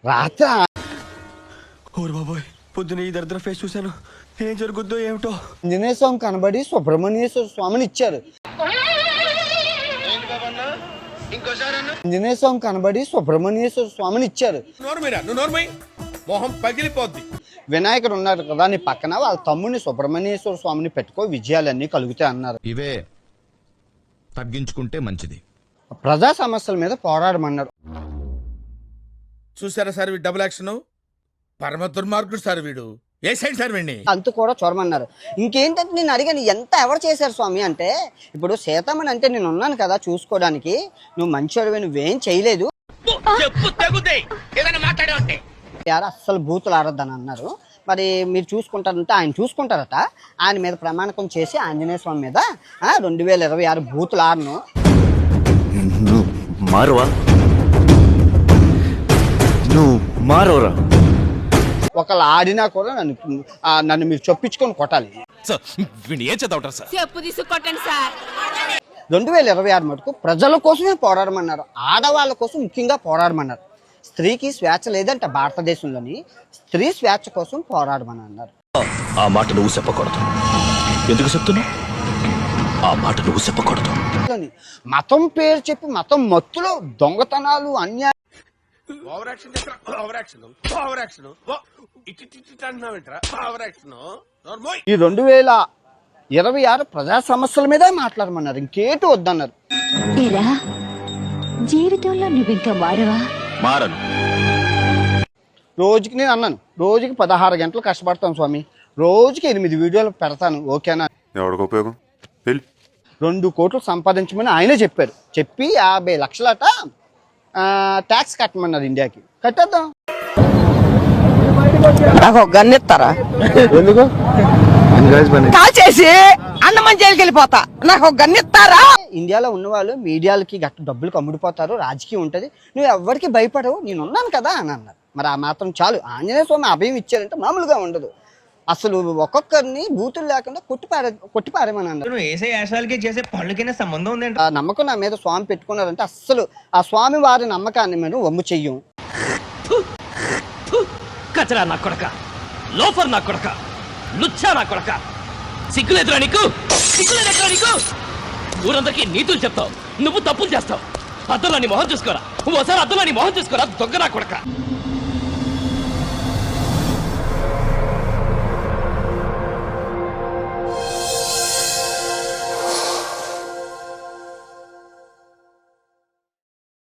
రాత్రి ఓరు బాబోయ్, పొద్దున ఈ దరిద్ర ఫేస్ చూశాను. ఏం జరుగుద్దో ఏమిటో. ఆంజనేయ స్వామి కనబడి సుబ్రహ్మణ్యేశ్వర స్వామిని ఇచ్చారు. ఆంజనేయ స్వామి కనబడి సుబ్రహ్మణ్యేశ్వర స్వామిని ఇచ్చారు. మొహం పగిలిపోద్ది. వినాయకుడు ఉన్నారు కదా నీ పక్కన, వాళ్ళ తమ్ముడిని సుబ్రహ్మణ్యేశ్వర స్వామిని పెట్టుకో, విజయాలన్నీ కలుగుతాయి అన్నారు. ఇవే తగ్గించుకుంటే మంచిది. ప్రజా సమస్యల మీద పోరాడమన్నారు. చూసారా సార్ వీడు డబుల్ యాక్షన్, పరమ దుర్మార్గుడు సార్ వీడు. ఏ సైడ్ సార్ వీడిని అంత కూడా చూడమన్నారు. ఇంకేంటంటే నేను అడిగాను, ఎంత ఎవరు చేశారు స్వామి అంటే, ఇప్పుడు సీతమ్మని అంటే నేను ఉన్నాను కదా చూసుకోవడానికి, నువ్వు మంచివాడివి, నువ్వేం చేయలేదు, అస్సలు బూతులు ఆడొద్దని అన్నారు. మరి మీరు చూసుకుంటారంటే ఆయన చూసుకుంటారట. ఆయన మీద ప్రమాణకం చేసి ఆంజనేయ స్వామి మీద 2026 బూతులు ఆడను. నువ్వు మారవరా? ఒకళ్ళు ఆడినా కూడా నన్ను మీరు చొప్పించుకొని కొట్టాలి. 2026 మటుకు ప్రజల కోసమే పోరాడమన్నారు. ఆడవాళ్ళ కోసం ముఖ్యంగా పోరాడమన్నారు. స్త్రీకి స్వేచ్ఛ లేదంట భారతదేశంలోని, స్త్రీ స్వేచ్ఛ కోసం పోరాడమని అన్నారు. ఆ మాట నువ్వు చెప్పకూడదు. ఎందుకు చెప్తున్నావు? ఆ మాట నువ్వు చెప్పకూడదు. మతం పేరు చెప్పి మతం మత్తులో దొంగతనాలు, అన్యాయం. ఈ 2026 ప్రజా సమస్యల మీదే మాట్లాడమన్నారు. ఇంకేటూ వద్దన్నారు. జీవితంలో నువ్వు ఇంకా మారవా? మారను. రోజుకి నేను అన్నాను, రోజుకి 16 గంటలు కష్టపడతాను స్వామి, రోజుకి 8 వీడియోలు పెడతాను, ఓకేనా? ఎవరికి ఉపయోగం? 2 కోట్లు సంపాదించమని ఆయనే చెప్పారు. చెప్పి 50 లక్షలట ట్యాక్స్ కట్టమన్నారు. ఇండియాకి కట్టేద్దాం. నాకు గన్ ఇస్తారా? ఎందుకు? కాల్చేసి అన్నమని జైలుకి వెళ్ళిపోతా. నాకు గన్ ఇస్తారా? ఇండియాలో ఉన్న వాళ్ళు మీడియాలకి గట్ట డబ్బులు కమ్ముడిపోతారు, రాజకీయం ఉంటది, నువ్వు ఎవరికి భయపడవు, నేను ఉన్నాను కదా అని అన్నారు. మరి ఆ మాత్రం చాలు. ఆంజనేయ స్వామి అభయం ఇచ్చారంటే మామూలుగా ఉండదు. అసలు ఒక్కొక్కరిని బూతులు లేకుండా కొట్టిపారేమని అన్నారు. ఆ నమ్మకం నా మీద స్వామి పెట్టుకున్నారంటే అస్సలు ఆ స్వామి వారి నమ్మకాన్ని మేము వమ్ము చెయ్యం. కచరా నా కొడక, లోఫర్ నా కొడక, లుచ్చా నా కొడక, సిగ్గులేదురా నీకు? సిగ్గులేదురా నీకు? ఊరందరికీ నీతులు చెప్తావు, నువ్వు తప్పులు చేస్తావు. అద్దంలో నీ మొహం చూసుకోరా, ఓసారి అద్దంలో నీ మొహం చూసుకోరా, దొంగ నా కొడక.